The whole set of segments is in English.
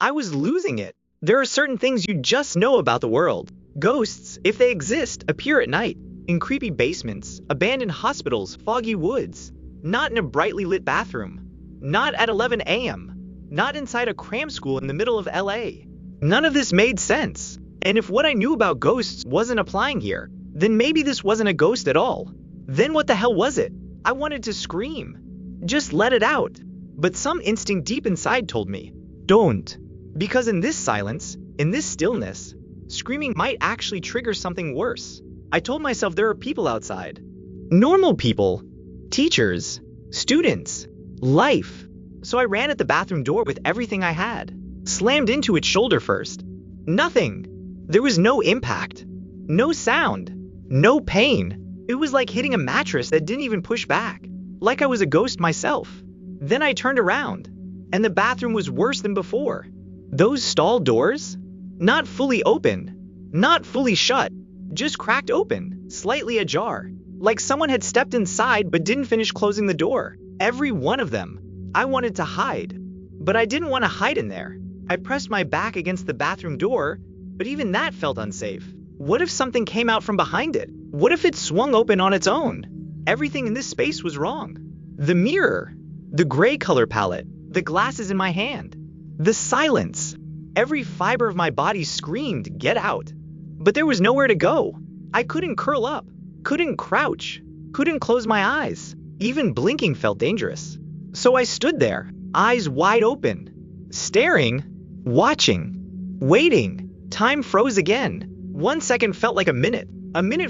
I was losing it. There are certain things you just know about the world. Ghosts, if they exist, appear at night, in creepy basements, abandoned hospitals, foggy woods. Not in a brightly lit bathroom. Not at 11 a.m. Not inside a cram school in the middle of LA. None of this made sense. And if what I knew about ghosts wasn't applying here, then maybe this wasn't a ghost at all. Then what the hell was it? I wanted to scream. Just let it out. But some instinct deep inside told me, don't. Because in this silence, in this stillness, screaming might actually trigger something worse. I told myself there are people outside. Normal people. Teachers. Students. Life. So I ran at the bathroom door with everything I had. Slammed into its shoulder first. Nothing. There was no impact. No sound. No pain. It was like hitting a mattress that didn't even push back. Like I was a ghost myself. Then I turned around, and the bathroom was worse than before. Those stall doors? Not fully open. Not fully shut. Just cracked open, slightly ajar. Like someone had stepped inside but didn't finish closing the door. Every one of them. I wanted to hide. But I didn't want to hide in there. I pressed my back against the bathroom door, but even that felt unsafe. What if something came out from behind it? What if it swung open on its own? Everything in this space was wrong. The mirror, the gray color palette, the glasses in my hand, the silence. Every fiber of my body screamed, get out. But there was nowhere to go. I couldn't curl up, couldn't crouch, couldn't close my eyes. Even blinking felt dangerous. So I stood there, eyes wide open, staring, watching, waiting. Time froze again. 1 second felt like a minute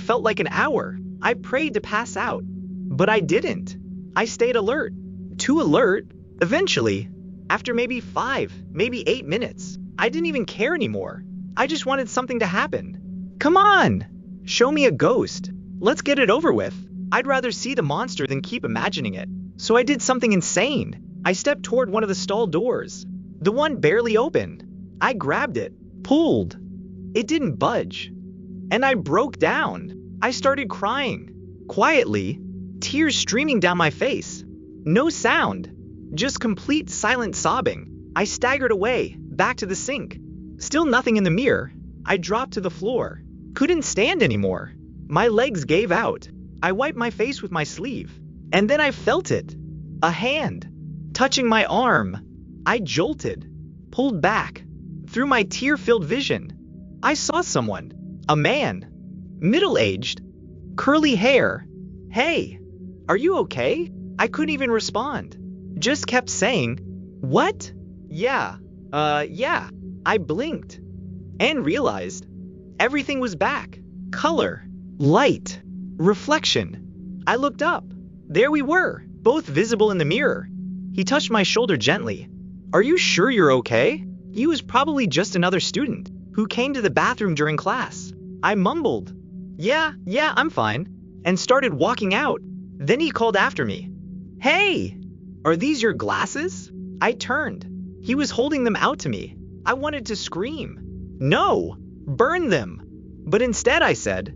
felt like an hour. I prayed to pass out, but I didn't. I stayed alert, too alert. Eventually, after maybe 5, maybe 8 minutes, I didn't even care anymore. I just wanted something to happen. Come on, show me a ghost. Let's get it over with. I'd rather see the monster than keep imagining it. So I did something insane. I stepped toward one of the stall doors, the one barely open. I grabbed it, pulled. It didn't budge. And I broke down. I started crying. Quietly, tears streaming down my face. No sound. Just complete silent sobbing. I staggered away, back to the sink. Still nothing in the mirror. I dropped to the floor. Couldn't stand anymore. My legs gave out. I wiped my face with my sleeve. And then I felt it. A hand. Touching my arm. I jolted. Pulled back. Through my tear-filled vision, I saw someone. A man. Middle-aged. Curly hair. Hey, are you okay? I couldn't even respond. Just kept saying, what? Yeah. I blinked. And realized. Everything was back. Color. Light. Reflection. I looked up. There we were, both visible in the mirror. He touched my shoulder gently. Are you sure you're okay? He was probably just another student who came to the bathroom during class. I mumbled, yeah, I'm fine, and started walking out. Then he called after me. Hey, are these your glasses? I turned. He was holding them out to me. I wanted to scream. No, burn them. But instead I said,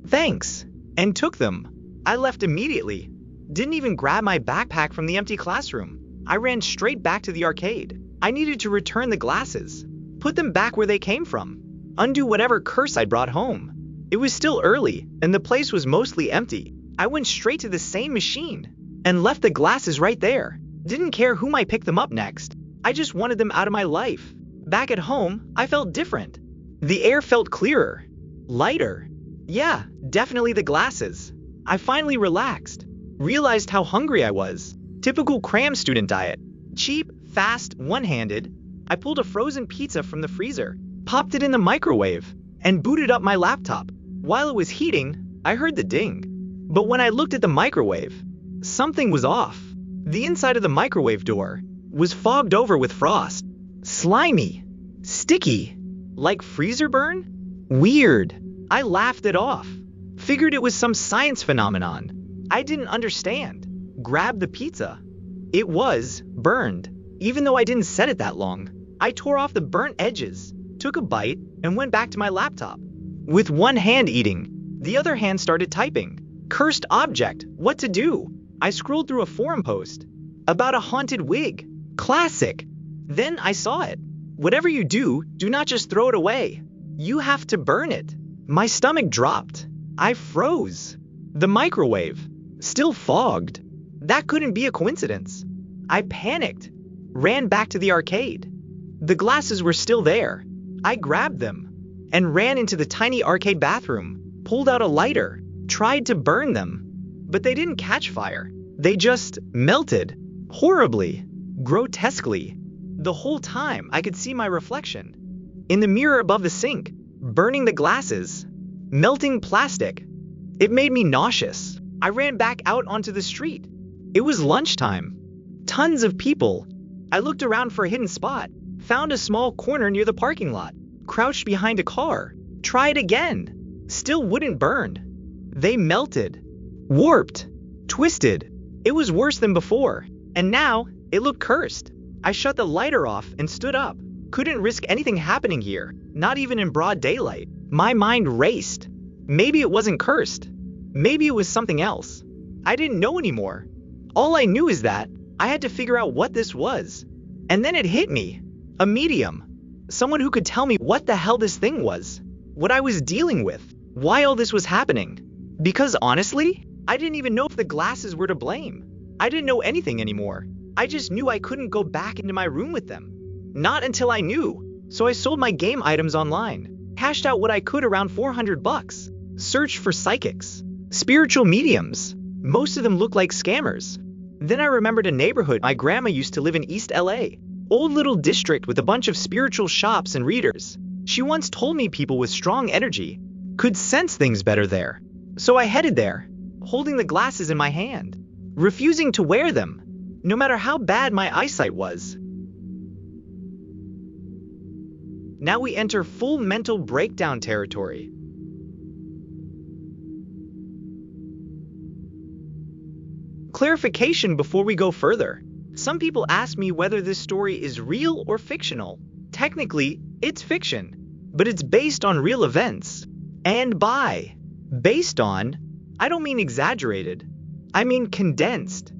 thanks, and took them. I left immediately. Didn't even grab my backpack from the empty classroom. I ran straight back to the arcade. I needed to return the glasses, put them back where they came from, undo whatever curse I'd brought home. It was still early, and the place was mostly empty. I went straight to the same machine, and left the glasses right there. Didn't care who might pick them up next. I just wanted them out of my life. Back at home, I felt different. The air felt clearer, lighter. Yeah, definitely the glasses. I finally relaxed, realized how hungry I was. Typical cram student diet. Cheap, fast, one-handed. I pulled a frozen pizza from the freezer, popped it in the microwave, and booted up my laptop. While it was heating, I heard the ding. But when I looked at the microwave, something was off. The inside of the microwave door was fogged over with frost. Slimy. Sticky. Like freezer burn? Weird. I laughed it off. Figured it was some science phenomenon I didn't understand. Grabbed the pizza. It was burned. Even though I didn't set it that long, I tore off the burnt edges, took a bite, and went back to my laptop. With one hand eating, the other hand started typing. Cursed object, what to do? I scrolled through a forum post about a haunted wig. Classic. Then I saw it. Whatever you do, do not just throw it away. You have to burn it. My stomach dropped. I froze. The microwave, still fogged. That couldn't be a coincidence. I panicked, ran back to the arcade. The glasses were still there. I grabbed them and ran into the tiny arcade bathroom, pulled out a lighter, tried to burn them. But they didn't catch fire. They just melted, horribly, grotesquely. The whole time I could see my reflection in the mirror above the sink, burning the glasses, melting plastic. It made me nauseous. I ran back out onto the street. It was lunchtime. Tons of people. I looked around for a hidden spot, found a small corner near the parking lot, crouched behind a car, tried again. Still wouldn't burn. They melted, warped, twisted. It was worse than before, and now it looked cursed. I shut the lighter off and stood up. Couldn't risk anything happening here, not even in broad daylight. My mind raced. Maybe it wasn't cursed. Maybe it was something else. I didn't know anymore. All I knew is that I had to figure out what this was. And then it hit me. A medium. Someone who could tell me what the hell this thing was. What I was dealing with. Why all this was happening. Because honestly, I didn't even know if the glasses were to blame. I didn't know anything anymore. I just knew I couldn't go back into my room with them. Not until I knew. So I sold my game items online. Cashed out what I could, around $400. Searched for psychics. Spiritual mediums. Most of them looked like scammers. Then I remembered a neighborhood my grandma used to live in, East LA. Old little district with a bunch of spiritual shops and readers. She once told me people with strong energy could sense things better there. So I headed there, holding the glasses in my hand, refusing to wear them, no matter how bad my eyesight was. Now we enter full mental breakdown territory. Clarification before we go further. Some people ask me whether this story is real or fictional. Technically, it's fiction, but it's based on real events. And by based on, I don't mean exaggerated. I mean condensed.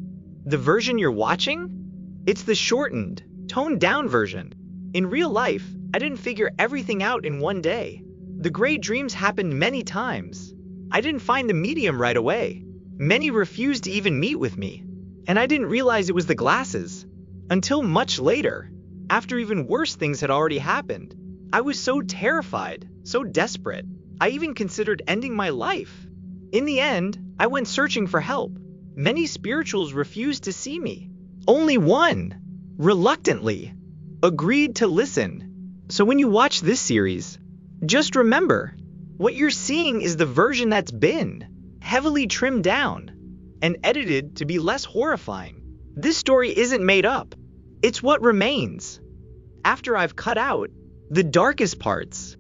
The version you're watching? It's the shortened, toned down version. In real life, I didn't figure everything out in one day. The great dreams happened many times. I didn't find the medium right away. Many refused to even meet with me. And I didn't realize it was the glasses until much later, after even worse things had already happened. I was so terrified, so desperate. I even considered ending my life. In the end, I went searching for help. Many spirituals refused to see me. Only one, reluctantly, agreed to listen. So when you watch this series, just remember, what you're seeing is the version that's been heavily trimmed down and edited to be less horrifying. This story isn't made up. It's what remains after I've cut out the darkest parts.